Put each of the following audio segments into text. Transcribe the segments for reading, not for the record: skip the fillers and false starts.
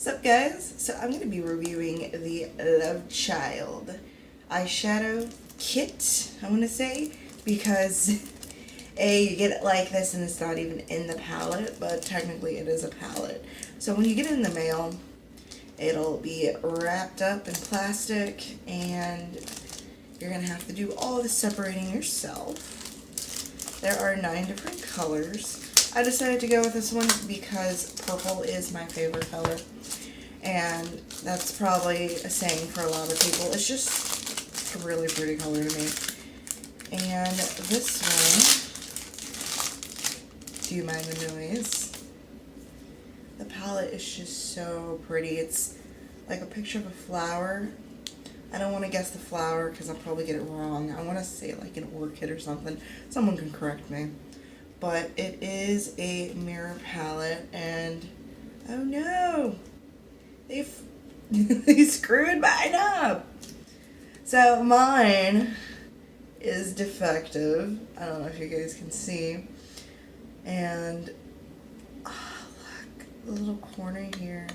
What's up, guys? So I'm going to be reviewing the Love Child eyeshadow kit, I want to say, because you get it like this and it's not even in the palette, but technically it is a palette. So when you get it in the mail, it'll be wrapped up in plastic and you're going to have to do all the separating yourself. There are 9 different colors. I decided to go with this one because purple is my favorite color. And that's probably a saying for a lot of people. It's just a really pretty color to me. And this one, do you mind the noise? The palette is just so pretty. It's like a picture of a flower. I don't want to guess the flower because I'll probably get it wrong. I want to say like an orchid or something. Someone can correct me. But it is a mirror palette, and oh no, they screwed mine up. So mine is defective. I don't know if you guys can see. And oh, look, the little corner here.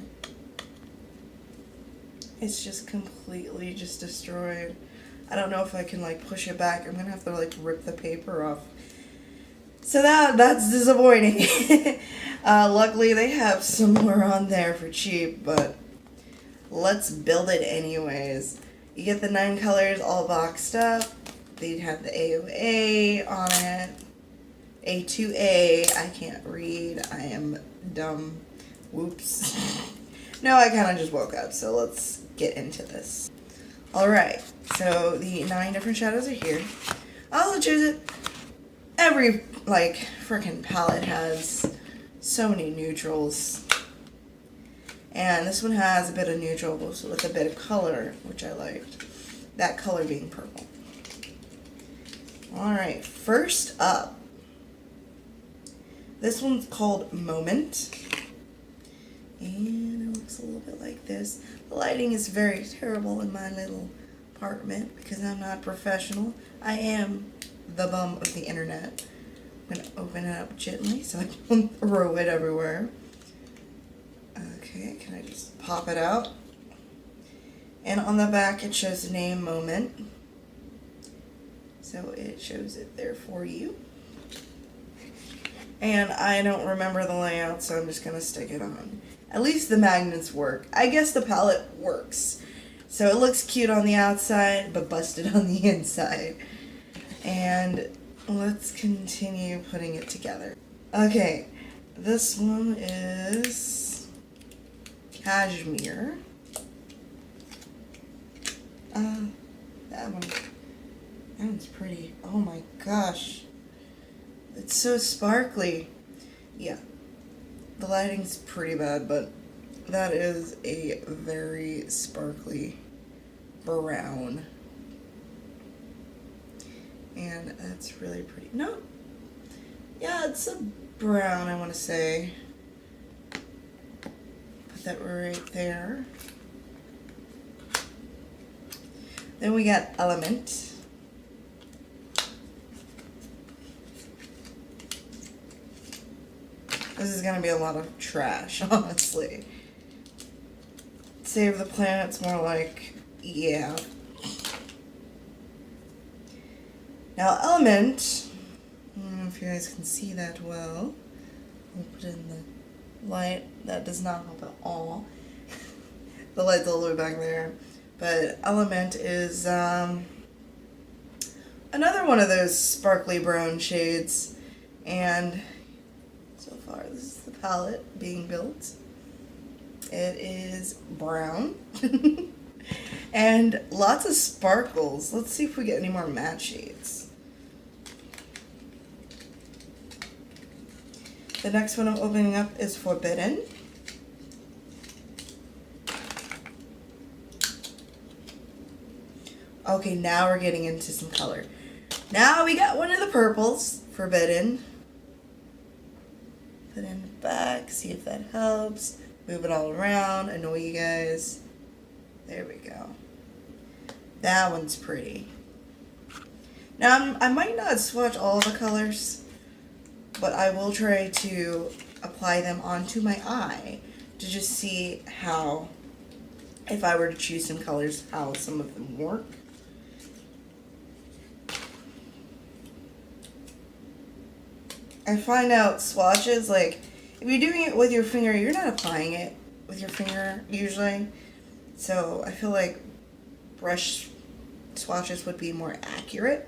It's just completely just destroyed. I don't know if I can like push it back. I'm gonna have to like rip the paper off. So that's disappointing. Luckily they have some more on there for cheap, but let's build it anyways. You get the 9 colors all boxed up. They have the AOA on it. A2A. I can't read. I am dumb. Whoops. No, I kind of just woke up, so let's get into this. Alright, so the 9 different shadows are here. I'll choose it. Every, like, freaking palette has so many neutrals. And this one has a bit of neutrals with a bit of color, which I liked. That color being purple. Alright, first up. This one's called Moment. And it looks a little bit like this. The lighting is very terrible in my little apartment because I'm not professional. I am the bum of the internet. I'm going to open it up gently so I don't throw it everywhere. Okay, can I just pop it out? And on the back it shows the name Moment. So it shows it there for you. And I don't remember the layout, so I'm just going to stick it on. At least the magnets work. I guess the palette works. So it looks cute on the outside, but busted on the inside. And let's continue putting it together. Okay, this one is Cashmere. That one's pretty. Oh my gosh. It's so sparkly. Yeah, the lighting's pretty bad, but that is a very sparkly brown. And that's really pretty. No. Yeah, it's a brown, I want to say. Put that right there. Then we got Element. This is going to be a lot of trash, honestly. Save the Planet's more like, yeah. Now, Element, I don't know if you guys can see that well. I'll put it in the light. That does not help at all. The light's all the way back there. But Element is another one of those sparkly brown shades. And so far, this is the palette being built. It is brown. And lots of sparkles. Let's see if we get any more matte shades. The next one I'm opening up is Forbidden. Okay, now we're getting into some color. Now we got one of the purples, Forbidden. Put it in the back, see if that helps. Move it all around, annoy you guys. There we go. That one's pretty. Now, I might not swatch all the colors, but I will try to apply them onto my eye to just see how, if I were to choose some colors, how some of them work. I find out swatches, like, if you're doing it with your finger, you're not applying it with your finger usually. So I feel like brush swatches would be more accurate.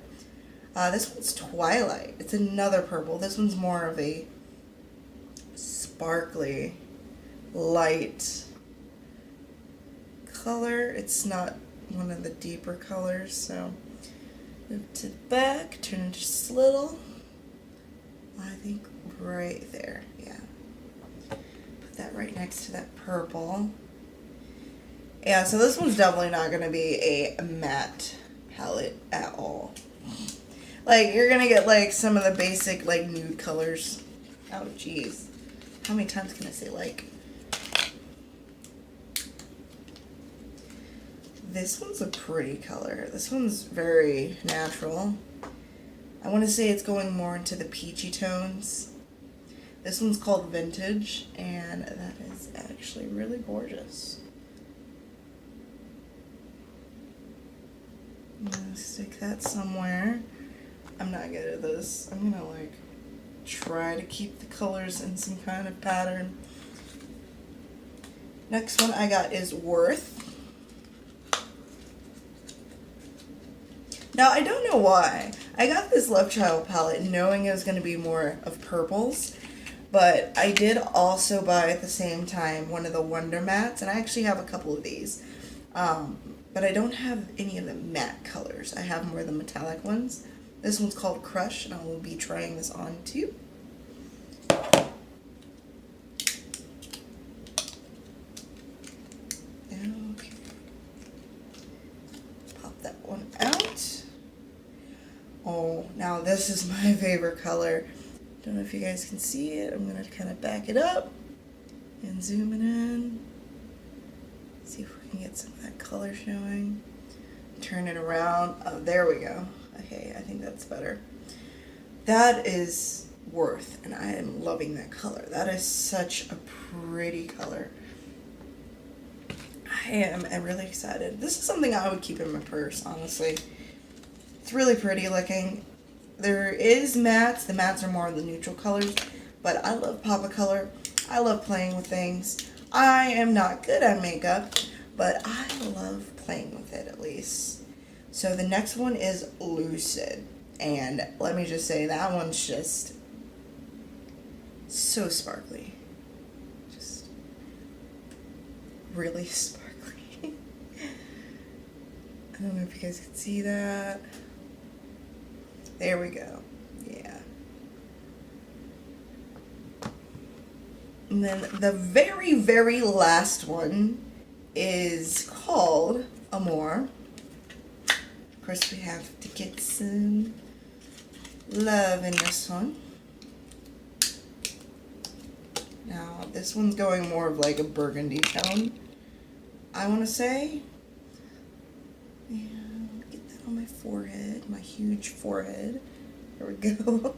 This one's Twilight. It's another purple. This one's more of a sparkly, light color. It's not one of the deeper colors, so move to the back, turn it just a little. I think right there, yeah. Put that right next to that purple. Yeah, so this one's definitely not going to be a matte palette at all. Like, you're going to get, like, some of the basic, like, nude colors. Oh, jeez. How many times can I say, like? This one's a pretty color. This one's very natural. I want to say it's going more into the peachy tones. This one's called Vintage, and that is actually really gorgeous. I'm gonna stick that somewhere. I'm not good at this. I'm gonna like try to keep the colors in some kind of pattern. Next one I got is Worth. Now I don't know why. I got this Love Child palette knowing it was going to be more of purples, but I did also buy at the same time one of the Wonder Mattes, and I actually have a couple of these. But I don't have any of the matte colors. I have more of the metallic ones. This one's called Crush, and I will be trying this on too. Okay. Pop that one out. Oh, now this is my favorite color. Don't know if you guys can see it. I'm going to kind of back it up and zoom it in. See if we can get some of that color showing. Turn it around. Oh, there we go. Okay, I think that's better. That is Worth, and I am loving that color. That is such a pretty color. I'm really excited. This is something I would keep in my purse, honestly. It's really pretty looking. There is mattes. The mattes are more of the neutral colors, but I love pop of color. I love playing with things. I am not good at makeup, but I love playing with it at least. So the next one is Lucid, and let me just say that one's just so sparkly. Just really sparkly. I don't know if you guys can see that. There we go. Yeah. And then the very, very last one is called Amore. Of course, we have to get some love in this one. Now, this one's going more of like a burgundy tone, I want to say. And get that on my forehead, my huge forehead. There we go.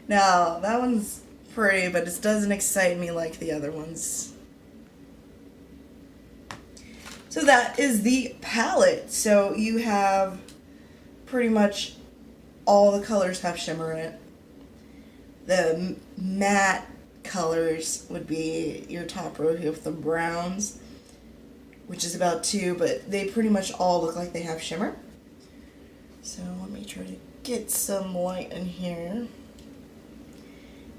Now, that one's pretty, but it doesn't excite me like the other ones. So that is the palette. So you have pretty much all the colors have shimmer in it. The matte colors would be your top row here with the browns, which is about 2, but they pretty much all look like they have shimmer. So let me try to get some light in here.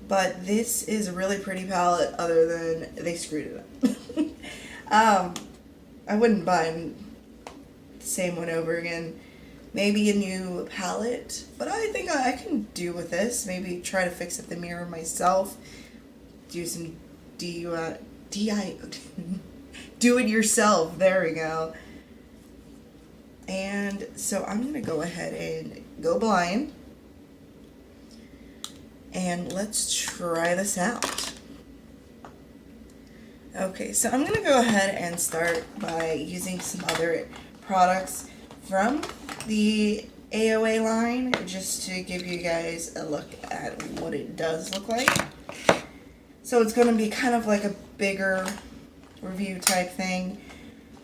But this is a really pretty palette other than they screwed it up. I wouldn't buy the same one over again. Maybe a new palette, but I think I can do with this. Maybe try to fix up the mirror myself. Do some do it yourself. There we go. And so I'm going to go ahead and go blind. And let's try this out. Okay, so I'm going to go ahead and start by using some other products from the AOA line, just to give you guys a look at what it does look like. So it's going to be kind of like a bigger review type thing.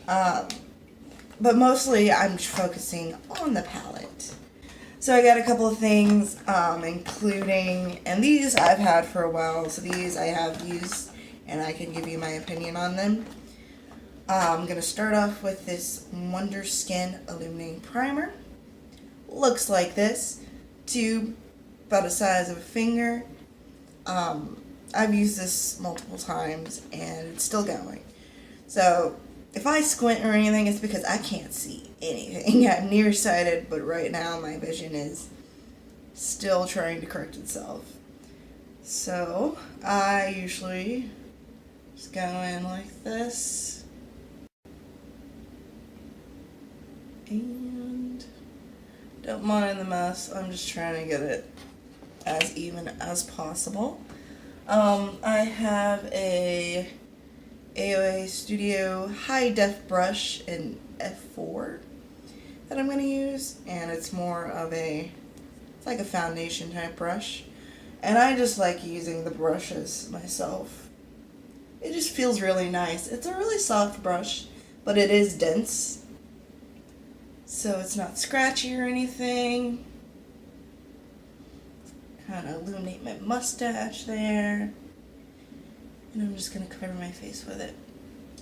But mostly I'm focusing on the palette. So I got a couple of things, including, and these I've had for a while, so these I have used, and I can give you my opinion on them. I'm going to start off with this Wonder Skin Illuminating Primer. Looks like this. Tube, about the size of a finger. I've used this multiple times, and it's still going. So, if I squint or anything, it's because I can't see anything. I'm nearsighted, but right now my vision is still trying to correct itself. So, I usually just go in like this. And don't mind the mess. I'm just trying to get it as even as possible. I have a AOA Studio High Def brush in F4 that I'm going to use, and it's more of it's like a foundation type brush, and I just like using the brushes myself. It just feels really nice. It's a really soft brush, but it is dense, so it's not scratchy or anything. Kind of illuminate my mustache there. And I'm just going to cover my face with it.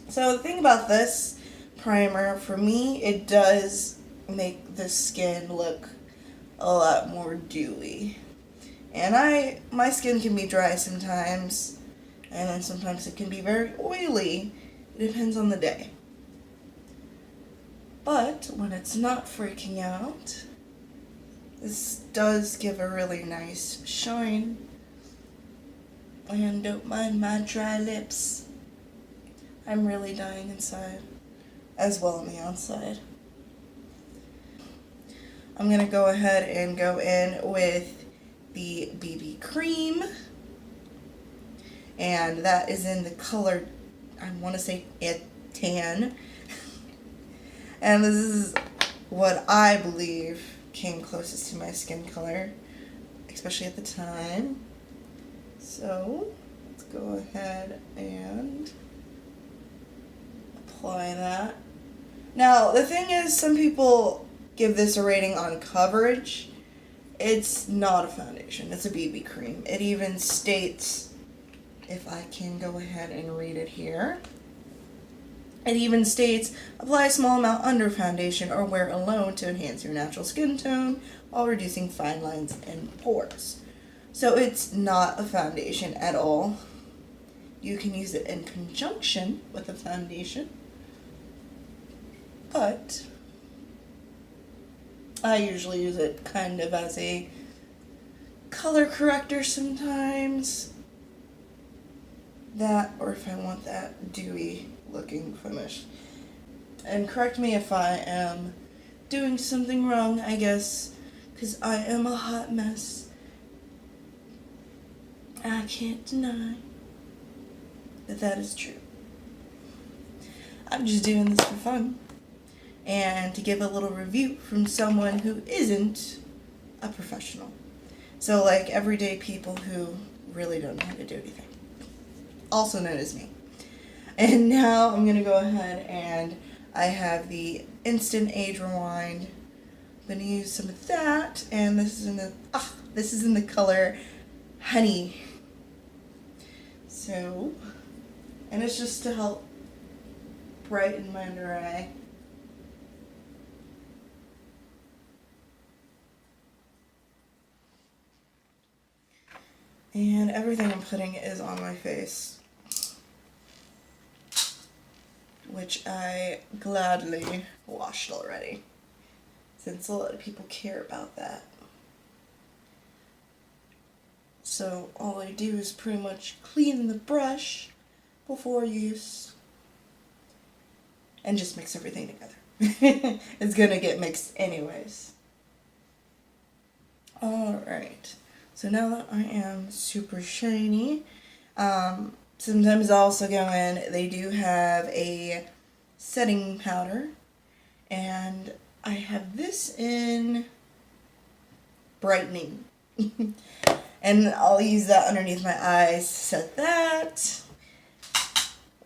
So the thing about this primer, for me, it does make the skin look a lot more dewy. And my skin can be dry sometimes, and then sometimes it can be very oily. It depends on the day. But when it's not freaking out, this does give a really nice shine. And don't mind my dry lips. I'm really dying inside, as well on the outside. I'm going to go ahead and go in with the BB cream. And that is in the color, I want to say tan. And this is what I believe came closest to my skin color, especially at the time. So, let's go ahead and apply that. Now, the thing is, some people give this a rating on coverage. It's not a foundation, it's a BB cream. It even states, if I can go ahead and read it here, it even states, apply a small amount under foundation or wear alone to enhance your natural skin tone while reducing fine lines and pores. So it's not a foundation at all. You can use it in conjunction with a foundation, but I usually use it kind of as a color corrector sometimes. That, or if I want that dewy looking finish. And correct me if I am doing something wrong, I guess, because I am a hot mess. I can't deny that is true. I'm just doing this for fun and to give a little review from someone who isn't a professional. So like everyday people who really don't know how to do anything. Also known as me. And now I'm going to go ahead and I have the Instant Age Rewind. I'm going to use some of that, and this is in the color Honey. So, and it's just to help brighten my under eye. And everything I'm putting is on my face, which I gladly washed already, since a lot of people care about that. So all I do is pretty much clean the brush before use and just mix everything together. It's gonna get mixed anyways. Alright, so now that I am super shiny, sometimes I also go in, they do have a setting powder, and I have this in Brightening. And I'll use that underneath my eyes to set that.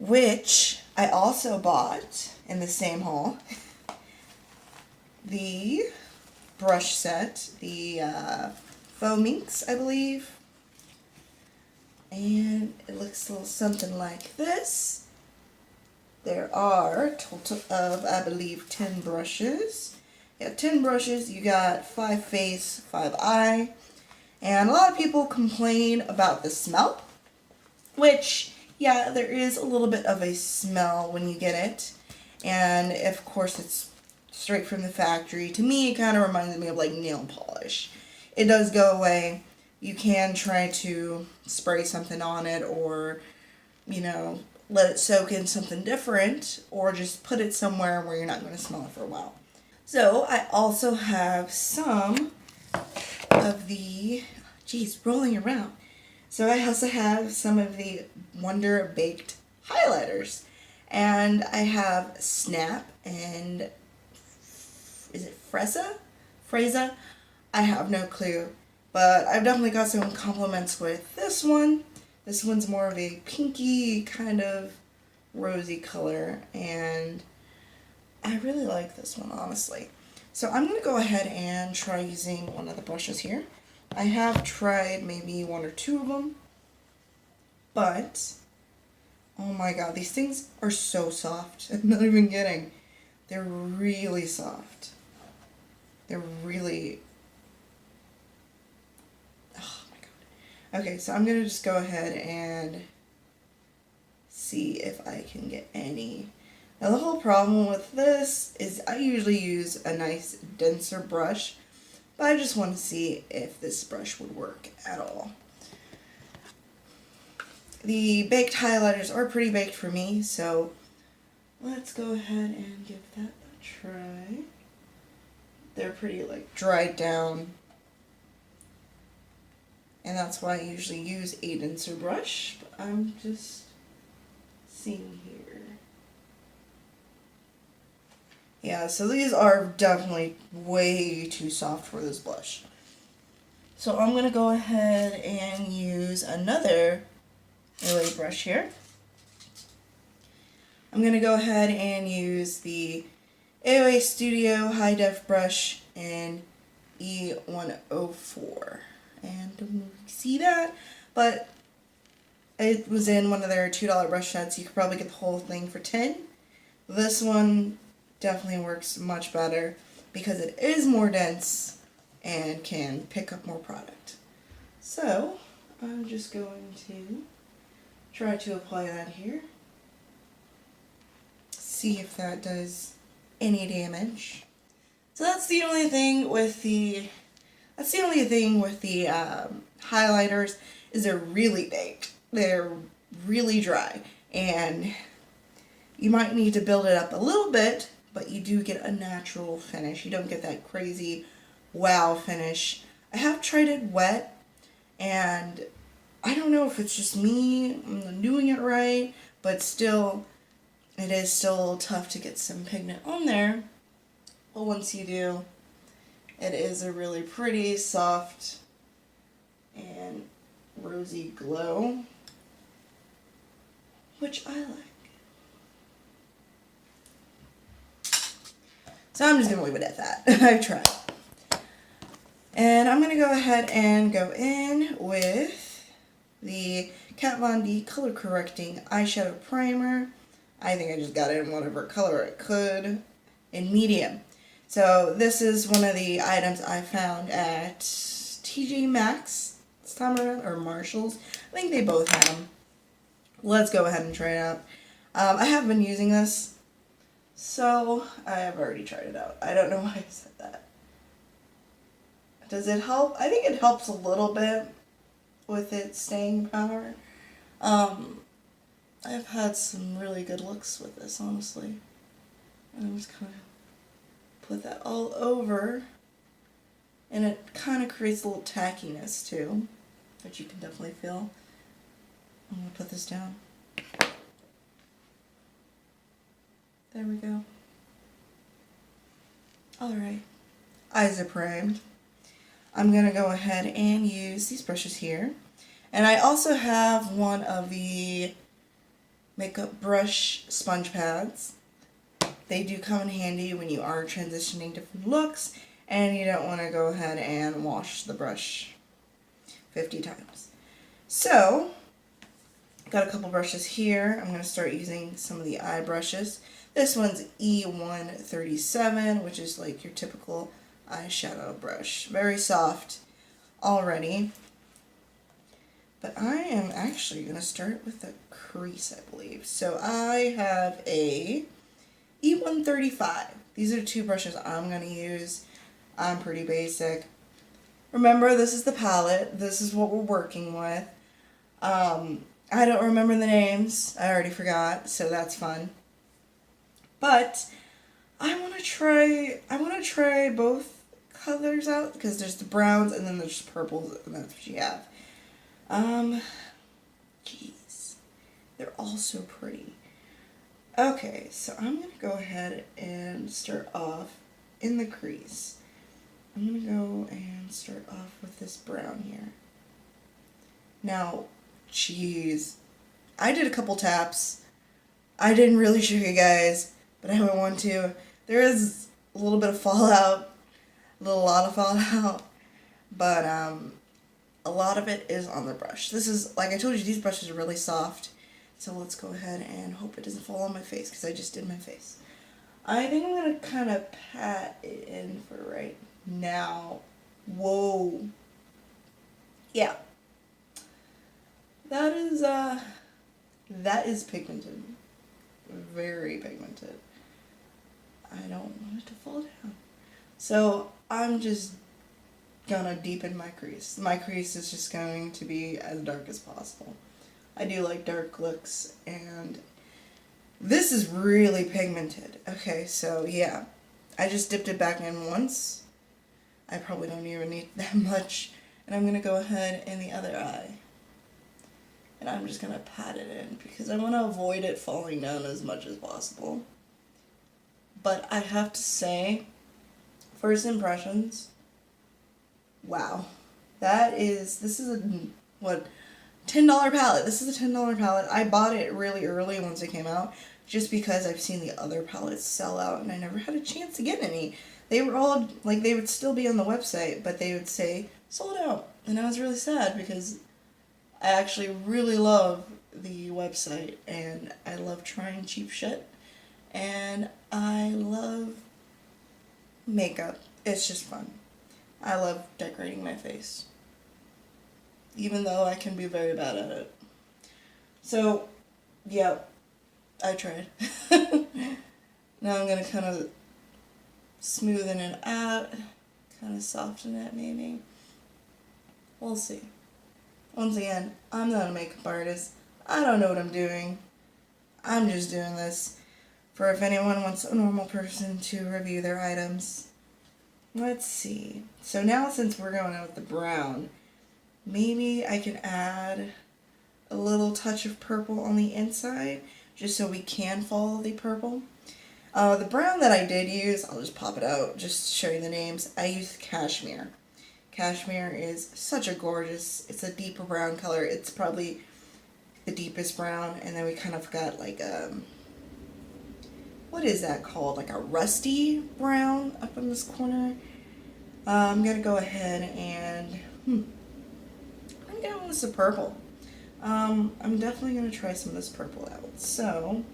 which I also bought in the same haul. The brush set, the faux minks, I believe. And it looks a little something like this. There are a total of, I believe, 10 brushes. You have 10 brushes, you got 5 face, 5 eye. And a lot of people complain about the smell, which, yeah, there is a little bit of a smell when you get it. And of course it's straight from the factory. To me, it kind of reminds me of like nail polish. It does go away. You can try to spray something on it, or, you know, let it soak in something different, or just put it somewhere where you're not going to smell it for a while. So I also have some of the, rolling around. So I also have some of the Wonder Baked highlighters. And I have Snap and, is it Freza? I have no clue. But I've definitely got some compliments with this one. This one's more of a pinky kind of rosy color, and I really like this one, honestly. So I'm going to go ahead and try using one of the brushes here. I have tried maybe 1 or 2 of them, but oh my god, these things are so soft. I'm not even kidding. They're really soft. They're really... oh my god. Okay, so I'm going to just go ahead and see if I can get any. Now the whole problem with this is I usually use a nice denser brush, but I just want to see if this brush would work at all. The baked highlighters are pretty baked for me, so let's go ahead and give that a try. They're pretty like dried down, and that's why I usually use a denser brush, but I'm just seeing here. Yeah, so these are definitely way too soft for this blush. So I'm going to go ahead and use another AOA brush here. I'm going to go ahead and use the AOA Studio High Def brush in E104. And don't know if you can see that, but it was in one of their $2 brush sets. You could probably get the whole thing for $10. This one definitely works much better because it is more dense and can pick up more product. So I'm just going to try to apply that here. See if that does any damage. So that's the only thing with the highlighters, is they're really baked. They're really dry, and you might need to build it up a little bit, but you do get a natural finish. You don't get that crazy wow finish. I have tried it wet, and I don't know if it's just me, I'm doing it right, but still, it is still a little tough to get some pigment on there. But once you do, it is a really pretty, soft, and rosy glow, which I like. So I'm just going to leave it at that. I've tried. And I'm going to go ahead and go in with the Kat Von D Color Correcting Eyeshadow Primer. I think I just got it in whatever color I could, in medium. So this is one of the items I found at TJ Maxx this time around, or Marshall's. I think they both had them. Let's go ahead and try it out. I have been using this, so I have already tried it out. I don't know why I said that. Does it help? I think it helps a little bit with its staying power. I've had some really good looks with this, honestly. And I'm just kind of put that all over, and it kind of creates a little tackiness too, which you can definitely feel. I'm going to put this down. There we go. Alright, eyes are primed. I'm going to go ahead and use these brushes here. And I also have one of the makeup brush sponge pads. They do come in handy when you are transitioning different looks and you don't want to go ahead and wash the brush 50 times. So, got a couple brushes here. I'm going to start using some of the eye brushes. This one's E137, which is like your typical eyeshadow brush. Very soft already. But I am actually going to start with the crease, I believe. So I have a E135. These are two brushes I'm going to use. I'm pretty basic. Remember, this is the palette. This is what we're working with. I don't remember the names. I already forgot, so that's fun. But I want to try both colors out, because there's the browns and then there's purples, and that's what you have. Jeez. They're all so pretty. Okay, so I'm going to go ahead and start off in the crease. I'm going to go and start off with this brown here. Now, jeez, I did a couple taps. I didn't really show you guys, but I would want to. There is a little bit of fallout, a lot of fallout, but a lot of it is on the brush. This is, like I told you, these brushes are really soft. So let's go ahead and hope it doesn't fall on my face, because I just did my face. I think I'm going to kind of pat it in for right now. Whoa. Yeah. That is pigmented. Very pigmented. I don't want it to fall down. So I'm just gonna deepen my crease. My crease is just going to be as dark as possible. I do like dark looks, and this is really pigmented. Okay, so yeah, I just dipped it back in once. I probably don't even need that much. And I'm going to go ahead in the other eye. And I'm just going to pat it in, because I want to avoid it falling down as much as possible. But I have to say, first impressions, wow. This is a, what, $10 palette. This is a $10 palette. I bought it really early once it came out, just because I've seen the other palettes sell out and I never had a chance to get any. They were all, like, they would still be on the website, but they would say, sold out. And I was really sad, because I actually really love the website, and I love trying cheap shit, and I love makeup. It's just fun. I love decorating my face, even though I can be very bad at it. So, yeah, I tried. Now I'm going to kind of smoothen it out, kind of soften it maybe. We'll see. Once again, I'm not a makeup artist. I don't know what I'm doing. I'm just doing this for if anyone wants a normal person to review their items. Let's see. So now, since we're going out with the brown, maybe I can add a little touch of purple on the inside, just so we can follow the purple. The brown that I did use, I'll just pop it out, just to show you the names. I used Cashmere. Cashmere is such a gorgeous, it's a deeper brown color. It's probably the deepest brown. And then we kind of got like what is that called? Like a rusty brown up in this corner. I'm going to go ahead and, I'm going with some purple. I'm definitely going to try some of this purple out. So,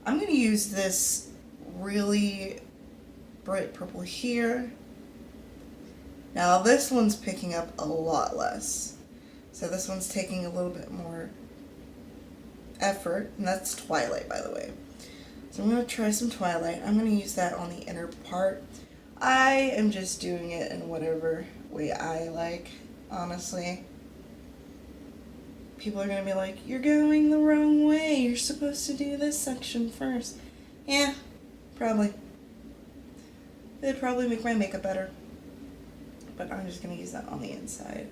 I'm going to use this really bright purple here. Now this one's picking up a lot less. So this one's taking a little bit more effort, and that's Twilight, by the way. So I'm going to try some Twilight. I'm going to use that on the inner part. I am just doing it in whatever way I like, honestly. People are going to be like, you're going the wrong way. You're supposed to do this section first. Yeah, probably. It'd probably make my makeup better. But I'm just going to use that on the inside.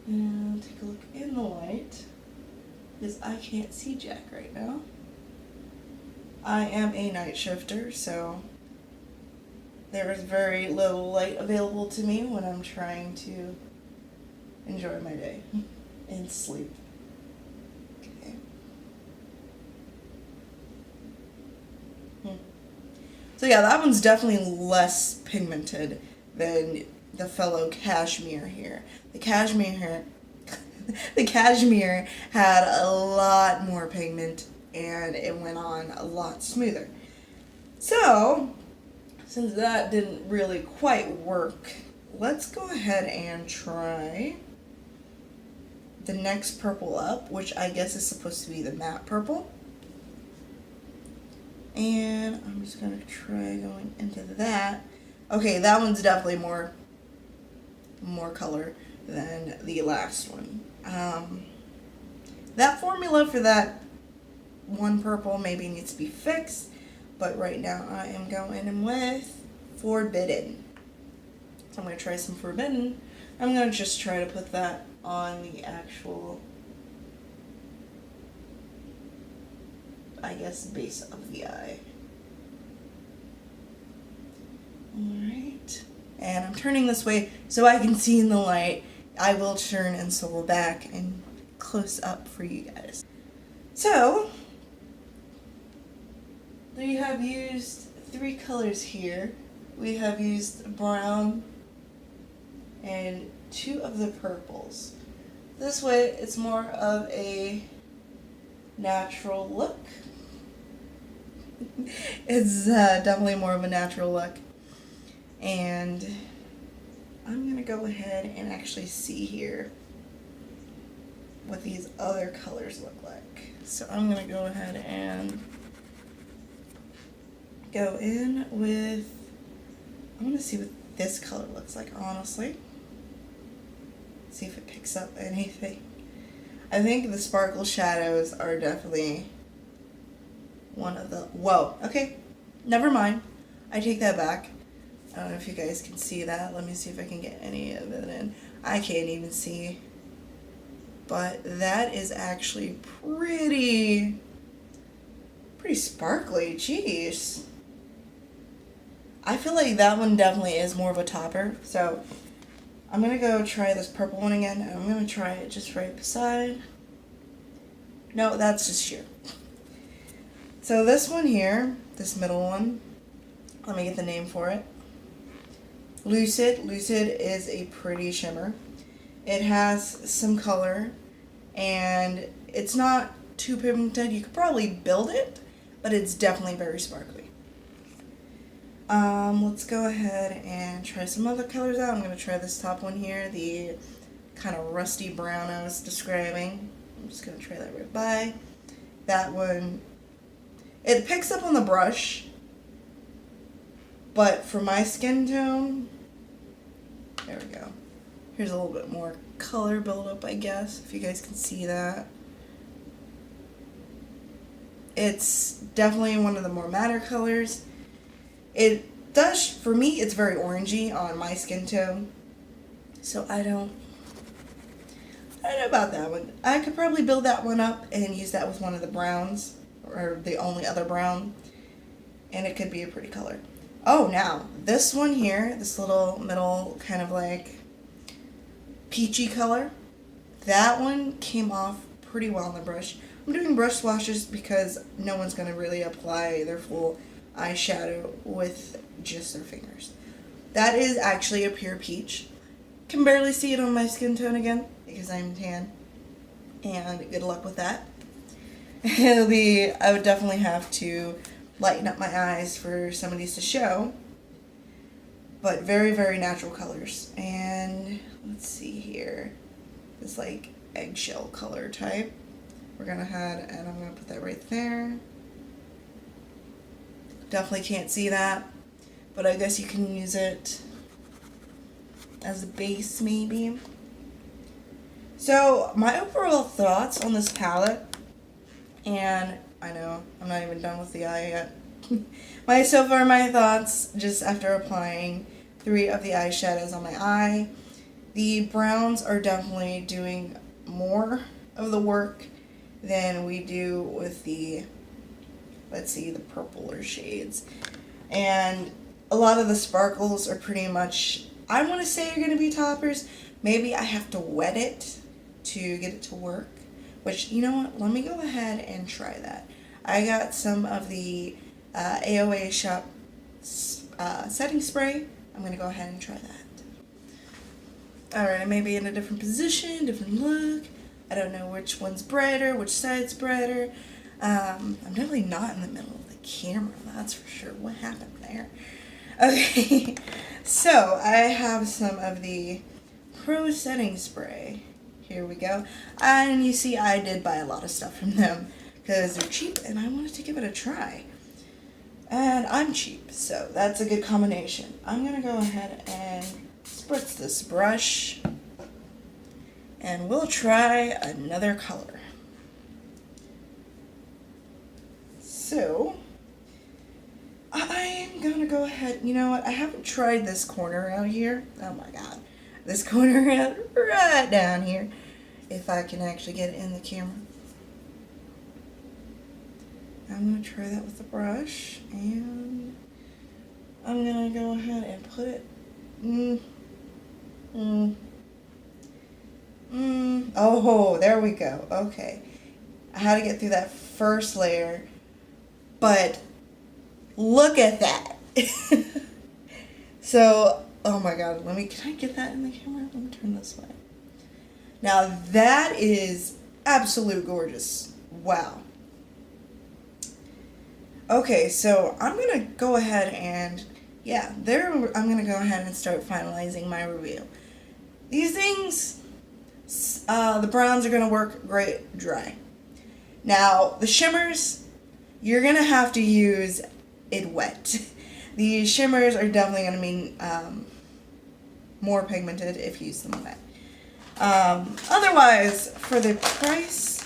And take a look in the light, because I can't see jack right now. I am a night shifter, so there is very little light available to me when I'm trying to enjoy my day and sleep. Okay. So yeah, that one's definitely less pigmented than the fellow Cashmere here. The Cashmere here, the Cashmere had a lot more pigment and it went on a lot smoother. So, since that didn't really quite work, let's go ahead and try the next purple up, which I guess is supposed to be the matte purple. And I'm just going to try going into that. Okay, that one's definitely more color than the last one. That formula for that one purple maybe needs to be fixed, but right now I am going in with Forbidden. So I'm going to try some Forbidden. I'm going to just try to put that on the actual, I guess, base of the eye. Alright. And I'm turning this way so I can see in the light. I will turn and circle back and close up for you guys. So, we have used 3 colors here. We have used brown and 2 of the purples. This way it's more of a natural look. It's definitely more of a natural look. And I'm going to go ahead and actually see here what these other colors look like. So I'm going to go ahead and go in with, I want to see what this color looks like, honestly. See if it picks up anything. I think the sparkle shadows are definitely one of the, whoa, okay, never mind. I take that back. I don't know if you guys can see that. Let me see if I can get any of it in. I can't even see. But that is actually pretty sparkly. Jeez. I feel like that one definitely is more of a topper. So I'm going to go try this purple one again. And I'm going to try it just right beside. No, that's just sheer. So this one here, this middle one, let me get the name for it. Lucid. Lucid is a pretty shimmer. It has some color and it's not too pigmented. You could probably build it, but it's definitely very sparkly. Let's go ahead and try some other colors out. I'm going to try this top one here, the kind of rusty brown I was describing. I'm just going to try that right by. That one, it picks up on the brush, but for my skin tone, there we go. Here's a little bit more color buildup, I guess, if you guys can see that. It's definitely one of the more matter colors. It does, for me, it's very orangey on my skin tone. So I don't know about that one. I could probably build that one up and use that with one of the browns, or the only other brown, and it could be a pretty color. Oh, now, this one here, this little middle kind of like peachy color, that one came off pretty well on the brush. I'm doing brush swatches because no one's going to really apply their full eyeshadow with just their fingers. That is actually a pure peach. Can barely see it on my skin tone again because I'm tan, and good luck with that. I would definitely have to lighten up my eyes for some of these to show, but very, very natural colors. And let's see here, this like eggshell color type we're gonna have, and I'm gonna put that right there. Definitely can't see that, but I guess you can use it as a base maybe. So my overall thoughts on this palette, and I know I'm not even done with the eye yet. My thoughts just after applying 3 of the eyeshadows on my eye. The browns are definitely doing more of the work than we do with the, let's see, the purpler shades. And a lot of the sparkles are pretty much, I want to say, are going to be toppers. Maybe I have to wet it to get it to work, which, you know what, let me go ahead and try that. I got some of the AOA shop setting spray, I'm going to go ahead and try that. Alright, I may be in a different position, different look. I don't know which one's brighter, which side's brighter. I'm definitely not in the middle of the camera, that's for sure. What happened there? Okay, so I have some of the Pro Setting Spray. Here we go. And you see I did buy a lot of stuff from them because they're cheap and I wanted to give it a try. And I'm cheap, so that's a good combination. I'm going to go ahead and spritz this brush and we'll try another color. So, I'm going to go ahead, you know what, I haven't tried this corner out here. Oh my god. This corner right down here. If I can actually get it in the camera. I'm going to try that with the brush, and I'm going to go ahead and put it, oh, there we go, okay. I had to get through that first layer, but look at that. So, oh my god, can I get that in the camera? Let me turn this way. Now that is absolute gorgeous. Wow. Okay, so I'm going to go ahead and, I'm going to go ahead and start finalizing my review. These things, the browns are going to work great dry. Now, the shimmers, you're going to have to use it wet. These shimmers are definitely going to be more pigmented if you use them wet. Otherwise, for the price,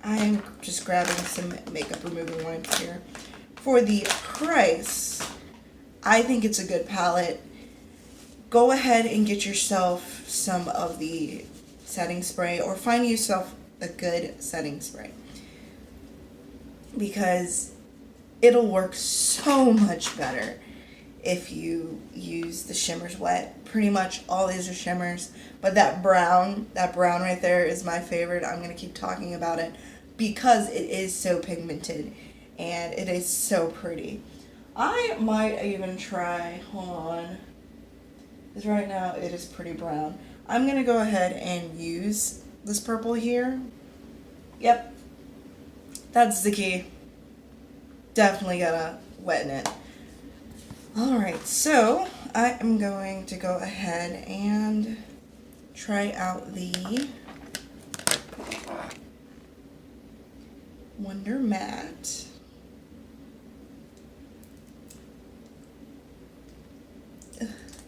I'm just grabbing some makeup removing wipes here. For the price, I think it's a good palette. Go ahead and get yourself some of the setting spray or find yourself a good setting spray. Because it'll work so much better if you use the shimmers wet. Pretty much all these are shimmers, but that brown right there is my favorite. I'm going to keep talking about it because it is so pigmented and it is so pretty. I might even try, hold on, because right now it is pretty brown. I'm going to go ahead and use this purple here. Yep, that's the key. Definitely gotta wetten it. Alright, so I am going to go ahead and try out the Wonder Matte.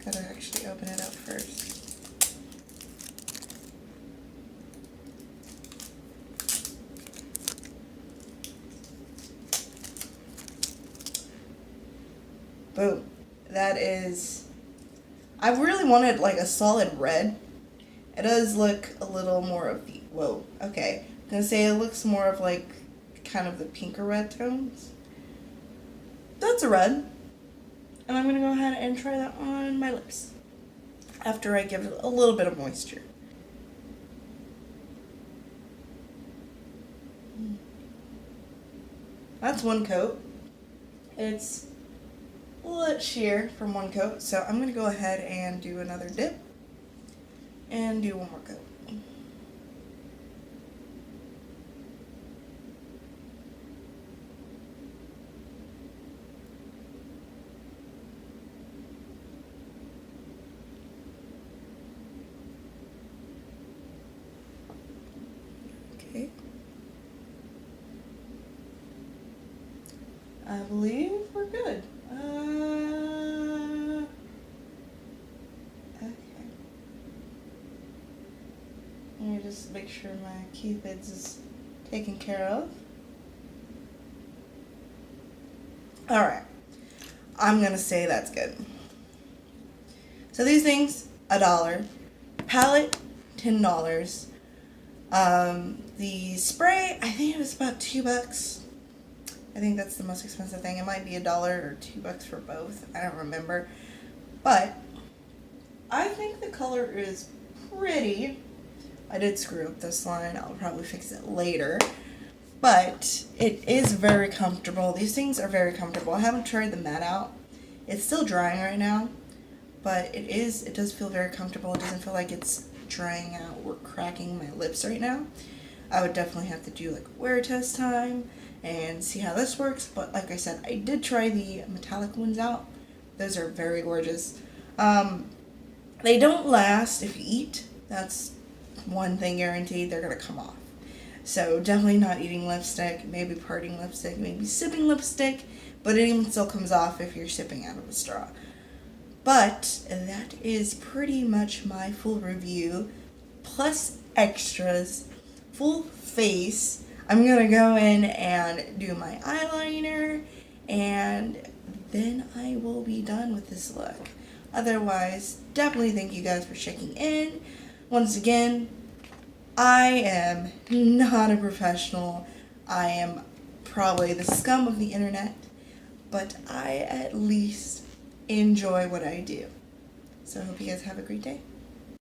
Gotta actually open it up first. Boom. That is, I really wanted like a solid red. It does look a little more of the, whoa, okay. I'm gonna say it looks more of like kind of the pinker red tones. That's a red. And I'm gonna go ahead and try that on my lips after I give it a little bit of moisture. That's one coat. It's a little sheer from one coat, so I'm going to go ahead and do another dip and do one more coat. Okay. I believe we're good. Okay. Let me just make sure my Cupids is taken care of. Alright. I'm gonna say that's good. So these things, $1. Palette, $10. The spray, I think it was about $2. I think that's the most expensive thing. It might be $1 or $2 for both. I don't remember. But I think the color is pretty. I did screw up this line. I'll probably fix it later. But it is very comfortable. These things are very comfortable. I haven't tried the matte out It's still drying right now, but it does feel very comfortable. It doesn't feel like it's drying out or cracking my lips right now. I would definitely have to do like wear test time and see how this works, but like I said, I did try the metallic ones out. Those are very gorgeous. They don't last if you eat. That's one thing guaranteed, they're gonna come off. So definitely not eating lipstick, maybe parting lipstick, maybe sipping lipstick, but it even still comes off if you're sipping out of a straw. But that is pretty much my full review, plus extras, full face. I'm gonna go in and do my eyeliner, and then I will be done with this look. Otherwise, definitely thank you guys for checking in. Once again, I am not a professional. I am probably the scum of the internet, but I at least enjoy what I do. So I hope you guys have a great day.